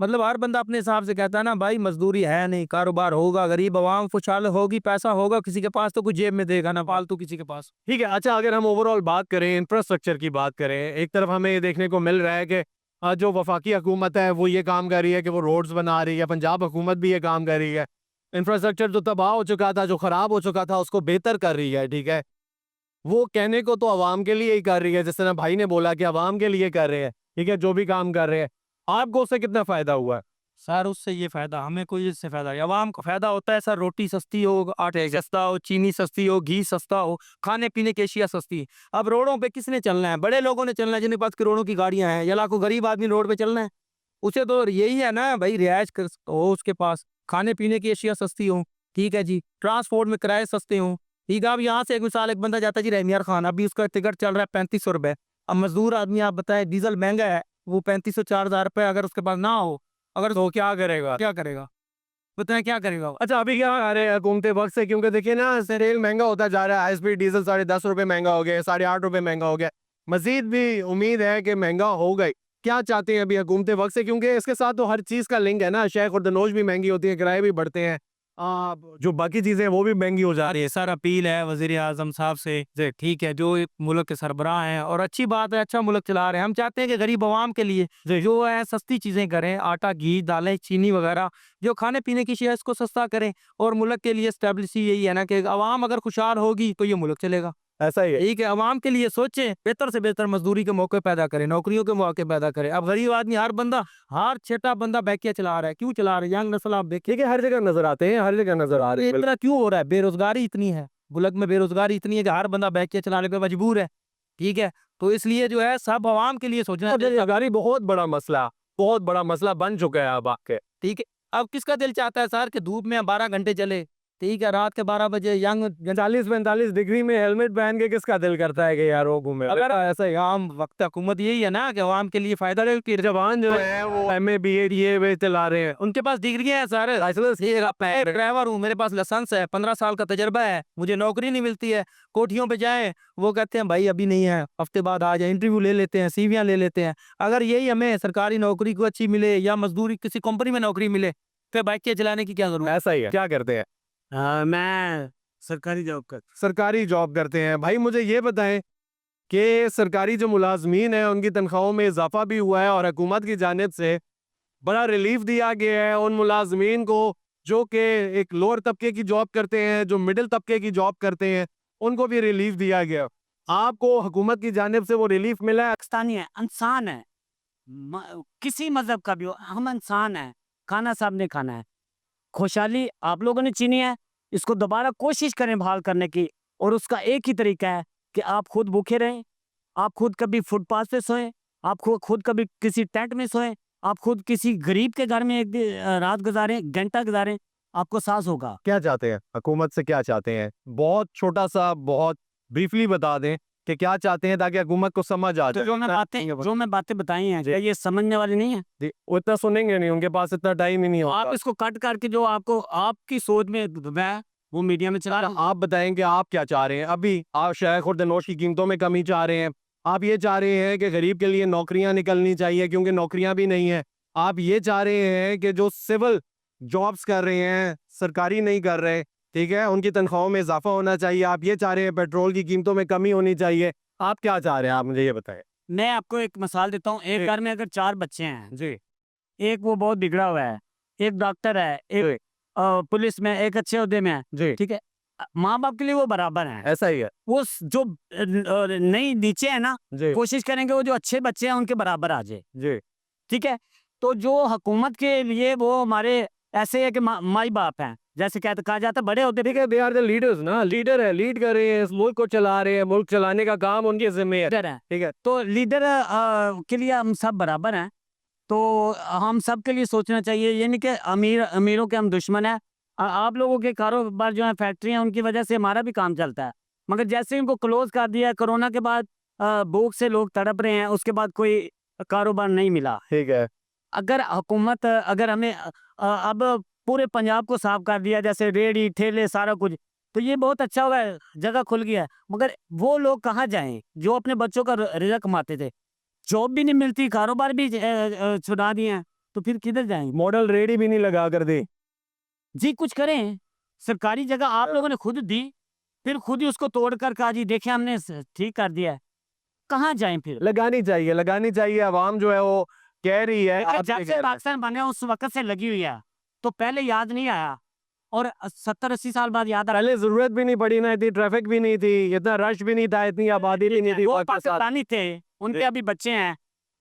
मतलब हर बंदा अपने हिसाब से कहता है ना भाई मजदूरी है नहीं, कारोबार होगा, गरीब आवाम खुशहाल होगी, पैसा होगा किसी के पास तो कुछ जेब में देगा ना, फालतू किसी के पास। ठीक है। अच्छा, अगर हम ओवरऑल बात करें, इंफ्रास्ट्रक्चर की बात करें, एक तरफ हमें ये देखने को मिल रहा है कि जो वफाकी हुकूमत है वो ये काम कर रही है कि वो रोड्स बना रही है, पंजाब हुकूमत भी ये काम कर रही है, इंफ्रास्ट्रक्चर जो तबाह हो चुका था, जो ख़राब हो चुका था, उसको बेहतर कर रही है। ठीक है, वो कहने को तो आवाम के लिए ही कर रही है, जिस तरह भाई ने बोला कि आवाम के लिए कर रहे हैं। ठीक है, जो भी काम कर रहे हैं, आपको उससे कितना फ़ायदा हुआ है? सर उससे ये फायदा, हमें कोई इससे फायदा नहीं, आवाम को फायदा होता है सर। रोटी सस्ती हो, आटे सस्ता हो, चीनी सस्ती हो, घी सस्ता हो, खाने पीने की अशिया सस्ती। अब रोडों पे किसने चलना है? बड़े लोगों ने चलना है जिनके पास करोड़ों की गाड़ियां हैं, या लाखों गरीब आदमी रोड पे चलना है? उसे तो यही है ना भाई, रिहायश हो उसके पास, खाने पीने की अशिया सस्ती हो, ठीक है जी, ट्रांसपोर्ट में किराए सस्ते हों। ठीक है, अब यहाँ से एक मिसाल, एक बंदा जाता है जी रहमियार खान, अभी उसका टिकट चल रहा है 3500 रुपये। अब मजदूर आदमी, आप बताएं, डीजल महंगा है, वो 3500-4000 रुपये अगर उसके पास ना हो, अगर तो क्या करेगा? बताएं क्या करेगा? अच्छा, अभी क्या आ रहे हैं हुकूमतें वक्त से, क्योंकि देखिए ना तेल महंगा होता जा रहा है, हाई स्पीड डीजल 10.5 रुपये महंगा हो गया, 8.5 रुपये महंगा हो गया, मजीद भी उम्मीद है कि महंगा हो गई। क्या चाहते हैं अभी हुकूमतें वक्त से, क्योंकि इसके साथ तो हर चीज़ का लिंक है ना, शेख और दनोज भी महंगी होती है, किराए भी बढ़ते हैं, जो बाकी चीज़ें हैं वो भी महंगी हो जा रही है। सर अपील है वज़ीर आज़म साहब से जे ठीक है जो एक मुल्क के सरबराह हैं और अच्छी बात है, अच्छा मुल्क चला रहे हैं। हम चाहते हैं कि गरीब आवाम के लिए जो है सस्ती चीज़ें करें, आटा, घी, दालें, चीनी वगैरह जो खाने पीने की चीज़ है इसको सस्ता करें। और मुल्क के लिए स्टेबिलिटी यही है ना कि आवाम अगर खुशहाल होगी तो ये मुल्क चलेगा। ऐसा ही है। ठीक है, आवाम के लिए सोचें, बेहतर से बेहतर मजदूरी के मौके पैदा करें, नौकरियों के मौके पैदा करें। अब गरीब आदमी हर छोटा बंदा बैकिया चला रहा है, क्यों चला रहा है? यंग नस्ल आप देखिए ठीक है, हर जगह नजर आते हैं, हर जगह नजर आ रहे हैं। इतना क्यों हो रहा है? बेरोजगारी इतनी है, मुल्क में बेरोजगारी इतनी है कि हर बंदा बैकिया चलाने पे मजबूर है। ठीक है, तो इसलिए जो है सब आवाम के लिए सोचना चाहिए। बेरोजगारी बहुत बड़ा मसला बन चुका है अब आके। ठीक है, अब किसका दिल चाहता है सर कि धूप में 12 घंटे चले? ठीक है, रात के 12 बजे यंग 40-45 डिग्री में हेलमेट पहन के किसका दिल करता है कि यार वो घूमे? अगर ऐसा ही आम वक्त हुकूमत यही है ना कि आवाम के लिए फायदा रहे कि जवान जो है वो MA BA ये चला रहे हैं। उनके पास डिग्रियां हैं सर। मैं ड्राइवर हूँ, मेरे पास लाइसेंस है, 15 साल का तजर्बा है, मुझे नौकरी नहीं मिलती है। कोठियों पे जाएं, वो कहते हैं भाई अभी नहीं है, हफ्ते बाद आ जाए, इंटरव्यू ले लेते हैं, सीवियां ले लेते हैं। अगर यही हमें सरकारी नौकरी को अच्छी मिले या मजदूरी किसी कंपनी में नौकरी मिले फिर बाइक के चलाने की क्या जरूरत? ऐसा ही है। क्या करते हैं? मैं सरकारी जॉब करते हैं। भाई मुझे ये बताएं कि सरकारी जो मुलाजमीन हैं उनकी तनख्वाहों में इजाफा भी हुआ है और हुकूमत की जानिब से बड़ा रिलीफ दिया गया है उन मुलाजमीन को जो कि एक लोअर तबके की जॉब करते हैं, जो मिडिल तबके की जॉब करते हैं, उनको भी रिलीफ दिया गया। आपको हुकूमत की जानिब से वो रिलीफ मिला है? पाकिस्तानी है, इंसान है, किसी मजहब का भी हो, हम इंसान हैं, खाना सबने खाना है। खुशहाली आप लोगों ने चीनी है, इसको दोबारा कोशिश करें बहाल करने की। और उसका एक ही तरीका है कि आप खुद भूखे रहें, आप खुद कभी फुटपाथ पे सोएं, आप खुद कभी किसी टेंट में सोएं, आप खुद किसी गरीब के घर में एक रात गुजारें, घंटा गुजारें, आपको सांस होगा। क्या चाहते हैं हुकूमत से? क्या चाहते हैं? बहुत छोटा सा, बहुत ब्रीफली बता दें कि क्या चाहते हैं ताकि हुकूमत को समझ आ जाए। जो मैं बातें बताई हैं क्या ये समझने वाली नहीं है? जी, वो इतना सुनेंगे नहीं, उनके पास इतना टाइम ही नहीं होता। आप इसको कट करके जो आपको आपकी सोच में मैं वो मीडिया में चला रहा हूँ। आप बताएं कि आप क्या चाह रहे हैं? अभी आप शायद खुर्द-ए-नोश की कीमतों में कमी चाह रहे हैं। आप ये चाह रहे हैं कि गरीब के लिए नौकरियां निकलनी चाहिए क्योंकि नौकरियां भी नहीं है। आप ये चाह रहे हैं कि जो सिविल जॉब्स कर रहे हैं, सरकारी नहीं कर रहे, ठीक है, उनकी तनख्वाहों में इजाफा होना चाहिए। आप ये चाह रहे हैं पेट्रोल की कीमतों में कमी होनी चाहिए। आप क्या चाह रहे हैं? आप मुझे ये बताएं। मैं आपको एक मिसाल देता हूँ। एक घर में अगर 4 बच्चे हैं, जी, एक वो बहुत बिगड़ा हुआ है, एक डॉक्टर है, एक पुलिस में, एक अच्छे ओहदे में है, जी, ठीक है, माँ बाप के लिए वो बराबर हैं। ऐसा ही है। वो जो नहीं नीचे है ना, जी, कोशिश करेंगे वो जो अच्छे बच्चे हैं उनके बराबर आ जाए, जी, ठीक है। तो जो हुकूमत के लिए वो हमारे ऐसे है कि माई बाप हैं, जैसे कहा जाता है बड़े होते, ठीक है, दे आर द लीडर्स ना, लीडर है, लीड कर रहे हैं, इस मुल्क को चला रहे हैं, मुल्क चलाने का काम उनके जिम्मे है। लीडर हैं। ठीक है, तो लीडर के लिए हम सब बराबर हैं। तो हम सब के लिए सोचना चाहिए, ये नहीं कि अमीरों के हम दुश्मन हैं। आप लोगों के कारोबार जो है, फैक्ट्रियाँ, उनकी वजह से हमारा भी काम चलता है। मगर जैसे ही उनको क्लोज कर दिया कोरोना के बाद, भूख से लोग तड़प रहे हैं, उसके बाद कोई कारोबार नहीं मिला। ठीक है, अगर हुकूमत अगर हमें अब पूरे पंजाब को साफ कर दिया, जैसे रेहड़ी ठेले सारा कुछ, तो ये बहुत अच्छा हुआ है, जगह खुल गया है। मगर वो लोग कहाँ जाएं जो अपने बच्चों का रिज़्क कमाते थे? जॉब भी नहीं मिलती, कारोबार भी छुड़ा दिए हैं, तो फिर किधर जाएंगे? मॉडल रेडी भी नहीं लगा कर दे। जी कुछ करें। सरकारी जगह आप लोगों ने खुद दी, फिर खुद ही उसको तोड़ कर कहा जी देखिए हमने ठीक कर दिया है। कहाँ जाएं फिर? लगानी चाहिए। आवाम जो है वो कह रही है। जब से पाकिस्तान बने उस वक्त से लगी हुई है, तो पहले याद नहीं आया और 70-80 साल बाद याद आ रहा। पहले जरूरत भी नहीं पड़ी ना, इतनी ट्रैफिक भी नहीं थी, इतना रश भी नहीं था, इतनी आबादी भी नहीं थी। वो पाकिस्तानी थे, उनके अभी बच्चे हैं,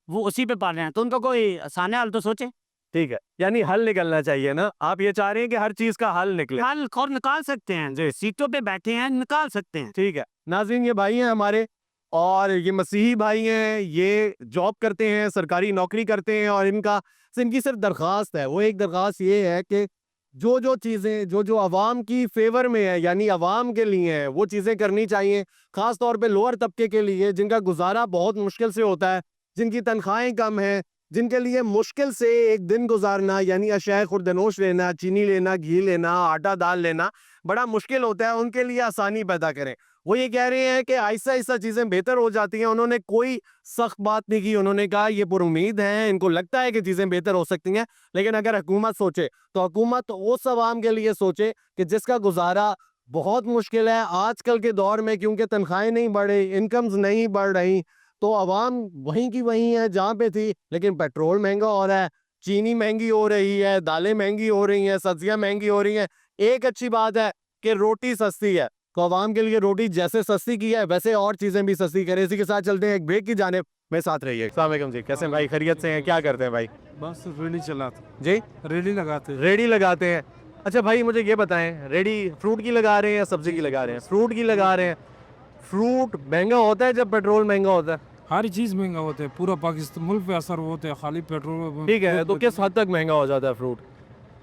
वो उसी पे पाल रहे हैं, तो उनको कोई आसान हल तो सोचे। ठीक है, यानी हल निकलना चाहिए ना। आप ये चाह रहे हैं कि हर चीज का हल निकले। हल और निकाल सकते हैं, जो सीटों पे बैठे हैं निकाल सकते हैं। ठीक है नाज़रीन, ये भाई हैं हमारे, और ये मसीही भाई हैं, ये जॉब करते हैं, सरकारी नौकरी करते हैं, और इनकी सिर्फ दरख्वास्त है, वो एक दरख्वास्त ये है कि जो चीज़ें जो आवाम की फेवर में है, यानी आवाम के लिए है, वो चीज़ें करनी चाहिए। ख़ास तौर पे लोअर तबके के लिए, जिनका गुजारा बहुत मुश्किल से होता है, जिनकी तनख्वाहें कम हैं, जिनके लिए मुश्किल से एक दिन गुजारना, यानी अशाए खुर्द-ए-नोश लेना, चीनी लेना, घी लेना, आटा दाल लेना बड़ा मुश्किल होता है, उनके लिए आसानी पैदा करें। वो ये कह रहे हैं कि आहिस्ता आहिस्ता चीज़ें बेहतर हो जाती हैं। उन्होंने कोई सख्त बात नहीं की, उन्होंने कहा ये पुरुमीद हैं, इनको लगता है कि चीज़ें बेहतर हो सकती हैं। लेकिन अगर हुकूमत सोचे तो हुकूमत उस आवाम के लिए सोचे कि जिसका गुजारा बहुत मुश्किल है आजकल के दौर में, क्योंकि तनख्वाहें नहीं बढ़ रही, इनकम्स नहीं बढ़ रही, तो आवाम वहीं की वहीं है जहाँ पे थी। लेकिन पेट्रोल महंगा हो रहा है, चीनी महंगी हो रही है, दालें महंगी हो रही हैं, सब्जियां महंगी हो रही हैं। एक अच्छी बात है कि रोटी सस्ती है, तो आवाम के लिए रोटी जैसे सस्ती की है वैसे और चीज़ें भी सस्ती करें। इसी के साथ चलते हैं एक ब्रेक की जानिब, में साथ रहिए। अस्सलाम वालेकुम जी, कैसे हैं भाई? खैरियत से हैं? क्या करते हैं भाई? बस रेडी चलाते, जी, रेडी लगाते। रेडी लगाते हैं। अच्छा भाई मुझे ये बताएं, रेडी फ्रूट की लगा रहे हैं या सब्जी की लगा रहे हैं? फ्रूट की लगा रहे हैं। फ्रूट महंगा होता है जब पेट्रोल महंगा होता है? हर चीज़ महंगा होता है, पूरा पाकिस्तान मुल्क पे असर होता है, खाली पेट्रोल। ठीक है, तो किस हद तक महंगा हो जाता है फ्रूट?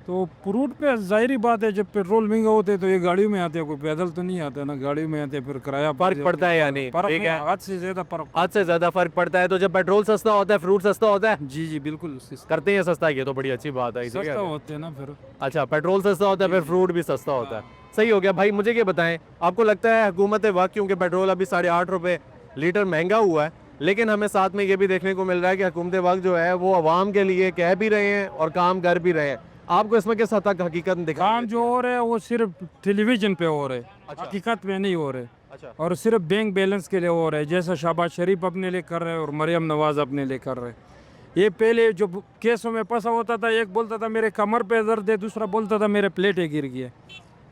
तो फ्रूट पे जाहिर बात है, जब पेट्रोल महंगा होते हैं तो ये गाड़ियों में आते हैं, कोई पैदल तो नहीं आता ना, गाड़ियों में आते हैं, फिर किराया फर्क पड़ता है या नहीं? फर्क ठीक नहीं, है, हद से ज़्यादा फर्क। हद से ज्यादा फर्क पड़ता है। तो जब पेट्रोल सस्ता होता है फ्रूट सस्ता होता है? जी जी बिल्कुल करते हैं सस्ता, ये तो बड़ी अच्छी बात है। इसी सस्ता के- होते हैं ना फिर। अच्छा, पेट्रोल सस्ता होता है फिर फ्रूट भी सस्ता होता है। सही हो गया भाई। मुझे ये बताएं, आपको लगता है हुकूमत वक्त, क्योंकि पेट्रोल अभी 8.5 रुपये लीटर महंगा हुआ है, लेकिन हमें साथ में ये भी देखने को मिल रहा है कि हुकूमत वक्त जो है वो आवाम के लिए कह भी रहे हैं और काम कर भी रहे हैं। आपको इसमें किस हद तक हकीकत दिखा? काम जो हो रहा है वो सिर्फ टेलीविजन पे हो रहा है, हकीकत में नहीं हो रहा है। अच्छा, और सिर्फ बैंक बैलेंस के लिए हो रहा है, जैसा शहबाज शरीफ अपने लिए कर रहे हैं और मरियम नवाज अपने लिए कर रहे हैं। ये पहले जो केसों में फंसा होता था, एक बोलता था मेरे कमर पे दर्द है, दूसरा बोलता था मेरे प्लेटें गिर गई है।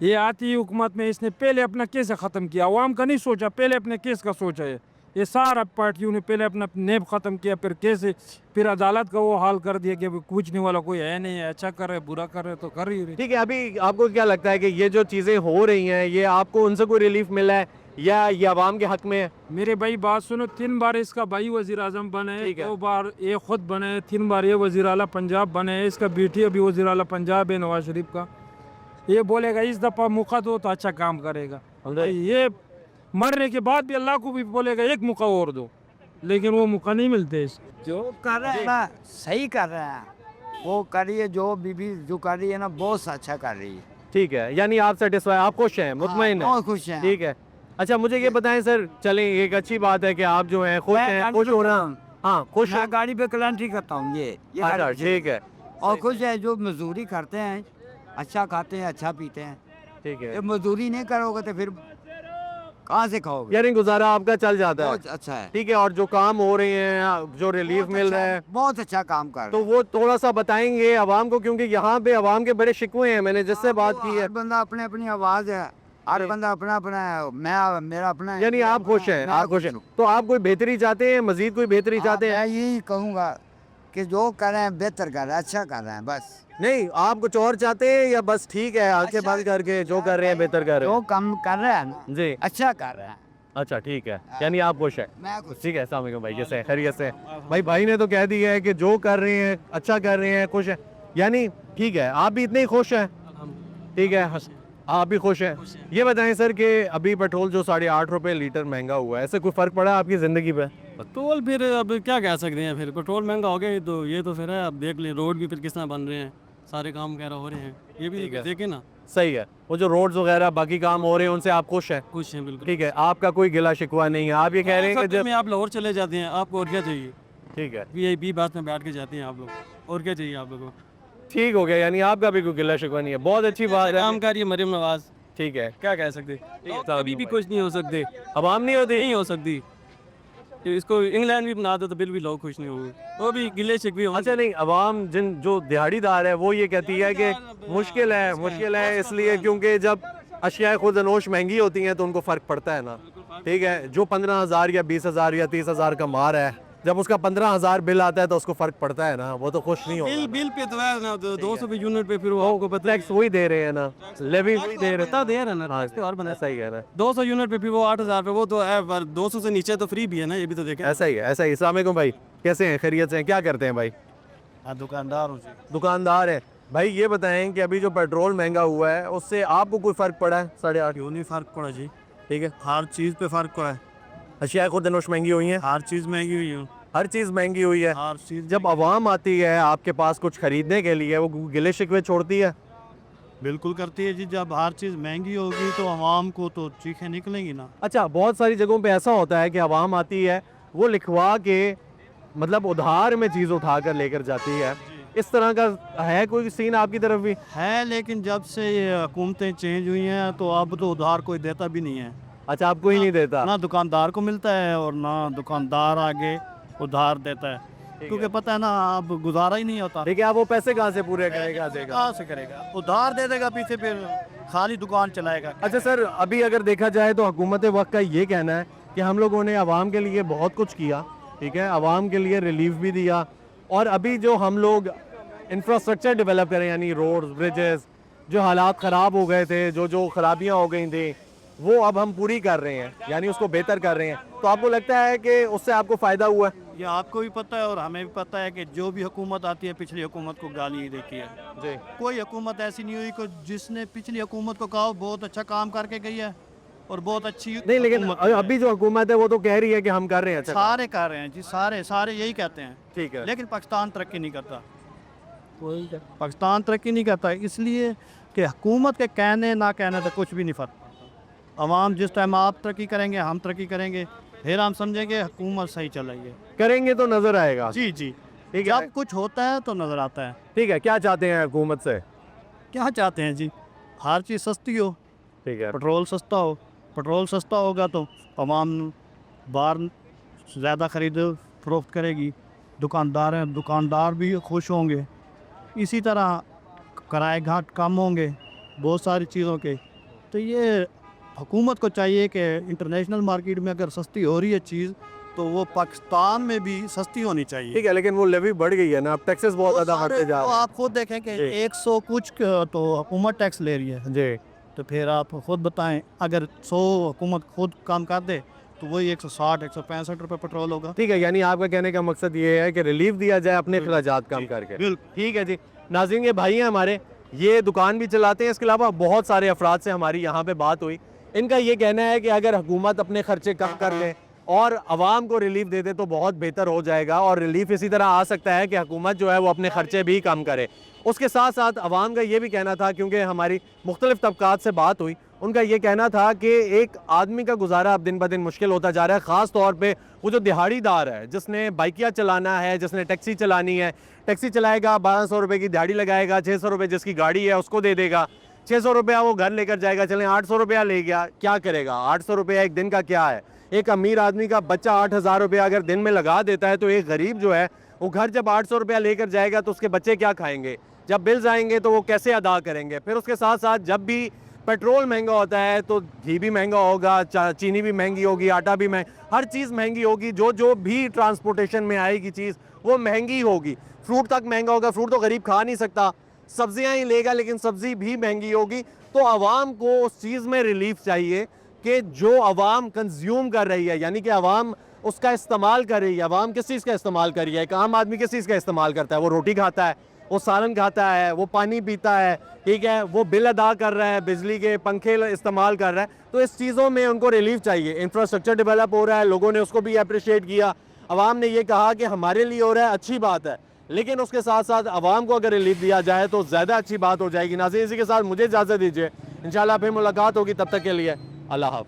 ये आती हुकूमत में इसने पहले अपना केस ख़त्म किया, आवाम का नहीं सोचा, पहले अपने केस का सोचा है। ये सारा पार्टियों ने पहले अपना नेब ख़त्म किया, फिर केस, फिर अदालत का वो हाल कर दिया कि पूछने वाला कोई है नहीं है, अच्छा कर रहे बुरा कर रहे तो कर ही रहे। ठीक है। अभी आपको क्या लगता है कि ये जो चीज़ें हो रही हैं ये आपको उनसे कोई रिलीफ मिला है या ये आवाम के हक में है? मेरे भाई बात सुनो, 3 बार इसका भाई वजीर आजम बने, ठीक है। 2 बार ये खुद बने, 3 बार ये वजीर आला पंजाब बने, इसका बेटी अभी वजीर आला पंजाब है नवाज शरीफ का। ये बोलेगा इस दफ़ा मौका दो तो अच्छा काम करेगा, ये मरने के बाद भी अल्लाह को भी बोलेगा एक मौका और दो, लेकिन वो मौका नहीं मिलते। जो कर रहे हैं ना सही कर रहे हैं, वो करिए, जो बीबी जो कर रही है ना बहुत अच्छा कर रही है। ठीक है, यानी आप सेटिस्फाई, आप खुश हैं, मुतमईन हैं? बहुत खुश हैं। ठीक है। अच्छा मुझे ये बताएं सर, चलें एक अच्छी बात है कि आप जो हैं खुश हैं, खुश होना। हाँ खुश मैं हैं। गाड़ी पे कलांट्री करता हूँ ये अच्छा ठीक है, और खुश है जो मजदूरी करते हैं, अच्छा खाते हैं, अच्छा पीते हैं। ठीक है। ये मजदूरी नहीं करोगे तो फिर कहाँ से खाओगे? यानी गुजारा आपका चल जाता है? बहुत अच्छा है, ठीक है। और जो काम हो रहे हैं, जो रिलीफ बहुत मिल अच्छा रहा है, बहुत अच्छा काम कर रहे तो वो थोड़ा सा बताएंगे आवाम को, क्योंकि यहाँ पे आवाम के बड़े शिकवे हैं। मैंने जिससे बात की है, हर बंदा अपने अपनी आवाज़ है, हर बंदा अपना अपना है, मैं मेरा अपना है। यानी आप खुश हैं, मैं आप खुश हैं। हूँ। तो आप कोई बेहतरी चाहते हैं, मजीद कोई बेहतरी चाहते मैं हैं? यही कहूँगा कि जो कर रहे हैं बेहतर कर रहे हैं, अच्छा कर रहे हैं बस। नहीं, आप कुछ और चाहते हैं या बस ठीक है आंखें अच्छा, बंद करके जो कर रहे हैं बेहतर कर रहे जो हैं? काम कर रहे हैं ना, जी, अच्छा कर रहे हैं। अच्छा ठीक है, यानी आप खुश हैं? मैं खुश। ठीक है। अस्सलाम वालेकुम भाई, कैसे हैं? खैरियत से हैं? भाई ने तो कह दिया है कि जो कर रहे हैं अच्छा कर रहे हैं, खुश हैं, यानी ठीक है। आप भी इतने ही खुश हैं? ठीक है, आप भी खुश हैं। ये बताएं सर कि अभी पेट्रोल जो 8.5 रुपये लीटर महंगा हुआ है, ऐसे कोई फ़र्क पड़ा आपकी ज़िंदगी पे? पेट्रोल फिर अब क्या कह सकते हैं, फिर पेट्रोल महंगा हो गया तो ये तो फिर है। अब देख लें रोड भी फिर किस तरह बन रहे हैं, सारे काम वगैरह हो रहे हैं, ये भी ठीक है। देखें ना। सही है। वो जो रोड्स वगैरह बाकी काम हो रहे हैं उनसे आप खुश हैं? खुश हैं बिल्कुल। ठीक है, आपका कोई गिला शिकवा नहीं है? आप ये कह रहे हैं कि सत्तर जब, में आप लाहौर चले जाते हैं, आपको और क्या चाहिए? ठीक है, VIP बात में बैठ के जाते हैं आप लोग, और क्या चाहिए आप लोगों को? ठीक हो गया, यानी आपका भी कोई गिला शिकवा नहीं है। बहुत अच्छी बात है। काम करिए मरियम नवाज, ठीक है। क्या कह सकते, अभी भी कुछ नहीं हो सकते, आवाम नहीं होती? नहीं हो सकती। इसको इंग्लैंड भी बना दो तो बिल भी लोग खुश नहीं होंगे, वो भी गिले शिकवे होंगे। अच्छा नहीं, आवाम जिन जो दिहाड़ीदार है वो ये कहती है कि मुश्किल है इसलिए क्योंकि जब अशिया खुद नोश महंगी होती हैं तो उनको फ़र्क पड़ता है ना। ठीक है, जो 15,000 या 20,000 या 30,000 का मार है, जब उसका 15,000 बिल आता है तो उसको फ़र्क पड़ता है ना, वो तो खुश नहीं होगा। बिल पे तो है ना, 200 पे यूनिट पे फिर वो आपको पता टैक्स वही दे रहे हैं ना, लेवी वही दे रहे बता दे रहा है ना। हाँ, और बना ऐसा ही है ना, 200 यूनिट पे फिर वो 8,000 पे, वो तो है, पर 200 से नीचे तो फ्री भी है ना, ये भी तो देखें। ऐसा ही है, ऐसा ही। अस्सलाम वालेकुम भाई, कैसे हैं? खैरियत से हैं? क्या करते हैं भाई? दुकानदार हूँ। दुकानदार है भाई। ये बताएं कि अभी जो पेट्रोल महंगा हुआ है उससे आपको कोई फ़र्क पड़ा है? 8.5 क्यों नहीं फर्क पड़ा जी, ठीक है। हर चीज़ पे फर्क पड़ा है, अशिया खुद नोश महंगी हुई हैं, हर चीज़ महंगी हुई है, हर चीज़ महंगी हुई है। हर चीज़। जब आवाम आती है आपके पास कुछ खरीदने के लिए, वो गिले शिकवे छोड़ती है? बिल्कुल करती है जी। जब हर चीज़ महंगी होगी तो आवाम को तो चीखें निकलेंगी ना। अच्छा, बहुत सारी जगहों पे ऐसा होता है कि आवाम आती है, वो लिखवा के मतलब उधार में चीज़ उठा कर लेकर जाती है। इस तरह का है कोई सीन आपकी तरफ भी? है, लेकिन जब से ये हुकूमतें चेंज हुई हैं तो अब तो उधार कोई देता भी नहीं है। अच्छा, आपको ही नहीं देता? ना दुकानदार को मिलता है और ना दुकानदार आगे उधार देता है, क्योंकि पता है ना अब गुजारा ही नहीं होता। देखिए, आप वो पैसे कहाँ से पूरे करेगा देगा? कहाँ से करेगा? उधार दे देगा, पीछे फिर खाली दुकान चलाएगा। अच्छा सर, अभी अगर देखा जाए तो हुकूमत वक्त का ये कहना है कि हम लोगों ने आवाम के लिए बहुत कुछ किया, ठीक है, आवाम के लिए रिलीफ भी दिया, और अभी जो हम लोग इंफ्रास्ट्रक्चर डेवलप करें, यानी रोड्स, ब्रिजेस, जो हालात ख़राब हो गए थे, जो खराबियाँ हो गई थी, वो अब हम पूरी कर रहे हैं, यानी उसको बेहतर कर रहे हैं। तो आपको लगता है कि उससे आपको फ़ायदा हुआ है? ये आपको भी पता है और हमें भी पता है कि जो भी हुकूमत आती है पिछली हुकूमत को गाली ही देती है जी। कोई हुकूमत ऐसी नहीं हुई कि जिसने पिछली हुकूमत को कहा बहुत अच्छा काम करके गई है और बहुत अच्छी नहीं, लेकिन हुकूमत है। अभी जो हुकूमत है वो तो कह रही है कि हम कर रहे हैं अच्छा काम। सारे कर रहे हैं जी, सारे यही कहते हैं, ठीक है। लेकिन पाकिस्तान तरक्की नहीं करता। पाकिस्तान तरक्की नहीं करता इसलिए कि हुकूमत के कहने ना कहने से कुछ भी नहीं फर्क पड़ता। अवाम जिस टाइम आप तरक्की करेंगे, हम तरक्की करेंगे, फिर हम समझेंगे हुकूमत सही चल रही है। करेंगे तो नजर आएगा। जी जी, ठीक है, जब कुछ होता है तो नज़र आता है। ठीक है। क्या चाहते हैं हुकूमत से? क्या चाहते हैं जी? हर चीज़ सस्ती हो, ठीक है, पेट्रोल सस्ता हो। पेट्रोल सस्ता होगा तो अवाम बाहर ज़्यादा खरीद फरोख्त करेगी, दुकानदार भी खुश होंगे। इसी तरह किराए घाट कम होंगे बहुत सारी चीज़ों के। तो ये हुकूमत को चाहिए कि इंटरनेशनल मार्केट में अगर सस्ती हो रही है चीज़ तो वो पाकिस्तान में भी सस्ती होनी चाहिए। ठीक है, लेकिन वो लेवी बढ़ गई है ना, अब टैक्सेस बहुत ज़्यादा बढ़ते जा तो रहे हैं। आप खुद देखें कि जी। 100 कुछ तो हुकूमत टैक्स ले रही है, जी, तो फिर आप खुद बताएं अगर 100 हुकूमत खुद काम कर दे तो वही 160 165 रुपये पेट्रोल होगा। ठीक है, यानी आपका कहने का मकसद ये है कि रिलीफ दिया जाए अपने अखराजात कम करके। बिल्कुल। ठीक है जी। नाज़रीन, ये भाई हैं हमारे, ये दुकान भी चलाते हैं, इसके अलावा बहुत सारे अफराद से हमारी यहाँ पे बात हुई। इनका ये कहना है कि अगर हुकूमत अपने खर्चे कम कर ले और आवाम को रिलीफ दे दे तो बहुत बेहतर हो जाएगा, और रिलीफ इसी तरह आ सकता है कि हुकूमत जो है वो अपने खर्चे भी कम करे। उसके साथ साथ आवाम का ये भी कहना था, क्योंकि हमारी मुख्तलिफ तबकात से बात हुई, उनका ये कहना था कि एक आदमी का गुजारा अब दिन ब दिन मुश्किल होता जा रहा है, ख़ास तौर पे वो जो दिहाड़ीदार है, जिसने बाइकिया चलाना है, जिसने टैक्सी चलानी है, टैक्सी चलाएगा, 1200 रुपये की दिहाड़ी लगाएगा, 600 रुपये जिसकी गाड़ी है उसको दे देगा, 600 रुपया वो घर लेकर जाएगा, चलें 800 रुपया ले गया, क्या करेगा? 800 रुपया एक दिन का क्या है? एक अमीर आदमी का बच्चा 8000 रुपया अगर दिन में लगा देता है, तो एक गरीब जो है वो घर जब 800 रुपया लेकर जाएगा तो उसके बच्चे क्या खाएंगे? जब बिल्स आएंगे तो वो कैसे अदा करेंगे? फिर उसके साथ साथ जब भी पेट्रोल महंगा होता है तो घी भी महंगा होगा, चीनी भी महंगी होगी, आटा भी हर चीज़ महंगी होगी, जो भी ट्रांसपोर्टेशन में आएगी चीज़ वो महंगी होगी। फ्रूट तक महंगा होगा, फ्रूट तो गरीब खा नहीं सकता, सब्जियां ही लेगा लेकिन सब्ज़ी भी महंगी होगी। तो आवाम को उस चीज़ में रिलीफ चाहिए कि जो आवाम कंज्यूम कर रही है, यानी कि आवाम उसका इस्तेमाल कर रही है। आवाम किस चीज़ का इस्तेमाल कर रही है? एक आम आदमी किस चीज़ का इस्तेमाल करता है? वो रोटी खाता है, वो सालन खाता है, वो पानी पीता है, ठीक है, वो बिल अदा कर रहा है, बिजली के पंखे इस्तेमाल कर रहा है। तो इस चीज़ों में उनको रिलीफ चाहिए। इंफ्रास्ट्रक्चर डेवलप हो रहा है, लोगों ने उसको भी अप्रिशिएट किया, आवाम ने ये कहा कि हमारे लिए हो रहा है, अच्छी बात है, लेकिन उसके साथ साथ आवाम को अगर रिलीफ दिया जाए तो ज़्यादा अच्छी बात हो जाएगी। नाज़रीन, इसी के साथ मुझे इजाज़त दीजिए, इंशाल्लाह फिर मुलाकात होगी, तब तक के लिए अल्लाह हाफ़िज़।